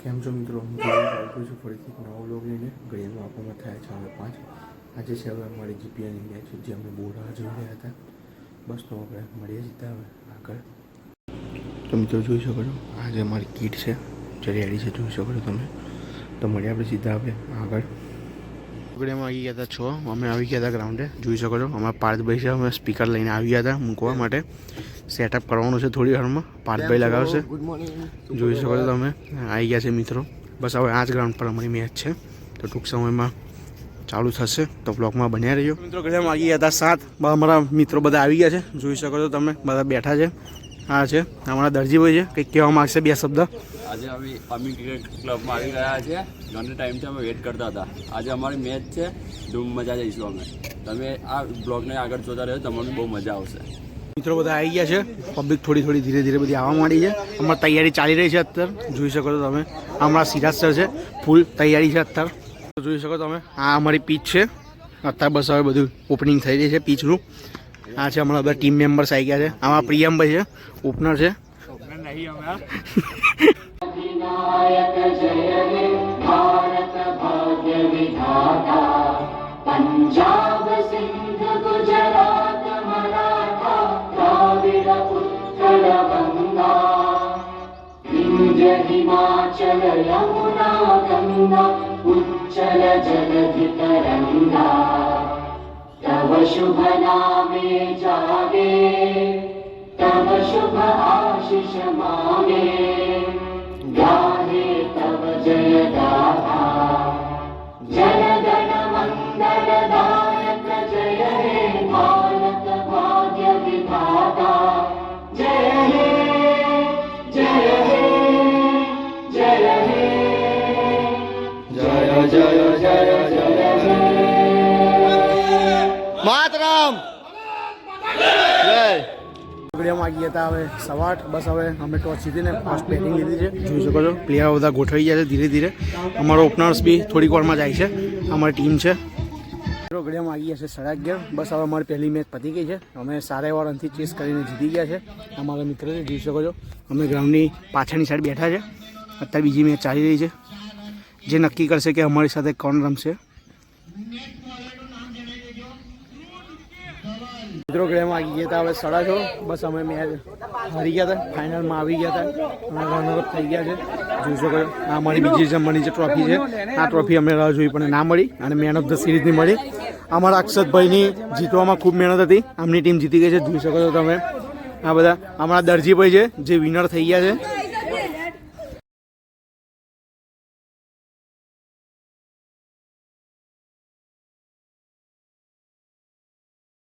કેમ છો મિત્રો? હું આવી છું ફરીથી નવો વ્લોગ લઈને. ઘડિયાળમાં આપવામાં થયા છે હવે 5. આજે છે હવે અમારી જીપીએની મેચ જે અમે બહુ રાહ જોઈ રહ્યા હતા. બસ તો આપણે મળીએ સીધા હવે આગળ. તો મિત્રો જોઈ શકો છો આજે અમારી કીટ છે જે રેડી છે, જોઈ શકો છો તમે. તો મળીએ આપણે સીધા હવે આગળ. ઘડિયાળમાં આવી ગયા હતા 6. અમે આવી ગયા હતા ગ્રાઉન્ડે, જોઈ શકો છો. અમારા પાર્થભાઈ છે, અમે સ્પીકર લઈને આવી ગયા હતા મૂકવા માટે. સેટઅપ કરવાનું છે થોડી વારમાં, પાર્થભાઈ લગાવશે. જોઈ શકો છો તમે આવી ગયા છે મિત્રો. બસ હવે આ જ ગ્રાઉન્ડ પર અમારી મેચ છે, તો ટૂંક સમયમાં ચાલુ થશે, તો બ્લોગમાં બન્યા રહીજો. મિત્રો ઘડિયાળમાં આવી ગયા હતા 7. અમારા મિત્રો બધા આવી ગયા છે, જોઈ શકો છો તમે. બધા બેઠા છે. આ છે અમારા દરજીભાઈ છે, કંઈક કહેવા માગશે 2 શબ્દ. આજે અમે અમી ક્રિકેટ ક્લબમાં આવી રહ્યા છે. ઘણા ટાઈમથી અમે વેઇટ કરતા હતા. આજે અમારી મેચ છે, ધૂમ મજા જઈશું અમે. તમે આ બ્લોગને આગળ જોતા રહ્યો, તમને બહુ મજા આવશે. મિત્રો બધા આવી ગયા છે, પબ્લિક થોડી થોડી ધીરે ધીરે બધી આવવા માંડી છે. અમારી તૈયારી ચાલી રહી છે અત્યારે, જોઈ શકો છો તમે. હમણાં સિરાજ સર છે, ફૂલ તૈયારી છે અત્યારે, જોઈ શકો તમે. આ અમારી પીચ છે અત્યારે. બસ હવે બધું ઓપનિંગ થઈ રહી છે પીચનું. આ છે હમણાં બધા ટીમ મેમ્બર્સ આવી ગયા છે. આમાં પ્રિયમભાઈ છે, ઓપનર છે. विनायक जय हे भारत भाग्य विधाता पंजाब सिंध गुजरात मराठा द्राविड उत्कल गंगा विंध्य हिमाचल यमुना गंगा उच्चल जलधि तरंगा तव शुभ नामे जागे तव शुभ आशीष मांगे गाहे तव जय गाथा जनगण मंगल दायक जय हे भारत भाग्य विधाता जय हे जय हे जय हे जय जय जय जय हे માતરમ જય. ઘડિયાળમાં આવી ગયા હતા હવે 8:15. બસ હવે અમે ટોચ જીતીને ફાસ્ટ બેટિંગ લીધી છે, જોઈ શકો છો. પ્લેયરો બધા ગોઠવાઈ ગયા છે ધીરે ધીરે. અમારો ઓપનર્સ બી થોડીક વારમાં જાય છે. અમારી ટીમ છે. ઘડિયાળમાં આવી ગયા છે 11:30. બસ હવે અમારી પહેલી મેચ પતી ગઈ છે. અમે સારા એવા રનથી ચેસ કરીને જીતી ગયા છે. અમારા મિત્ર છે, જોઈ શકો છો. અમે ગ્રાઉન્ડની પાછળની સાઈડ બેઠા છે. અત્યારે બીજી મેચ ચાલી રહી છે, જે નક્કી કરશે કે અમારી સાથે કોણ રમશે. મિત્રો ઘડિયાળમાં આવી ગયા હતા હવે 6:30. બસ અમે મેચ હારી ગયા હતા, ફાઇનલમાં આવી ગયા હતા અને રનરઅપ થઈ ગયા છે, જોઈ શકો છો. આ અમારી બીજી જમવાની જે ટ્રોફી છે, આ ટ્રોફી અમે રાહ જોઈ પણ ના મળી અને મેન ઓફ ધ સિરીઝની મળી. અમારા અક્ષતભાઈની જીતવામાં ખૂબ મહેનત હતી, આમની ટીમ જીતી ગઈ છે, જોઈ શકો છો તમે. આ બધા અમારા દરજીભાઈ છે જે વિનર થઈ ગયા છે.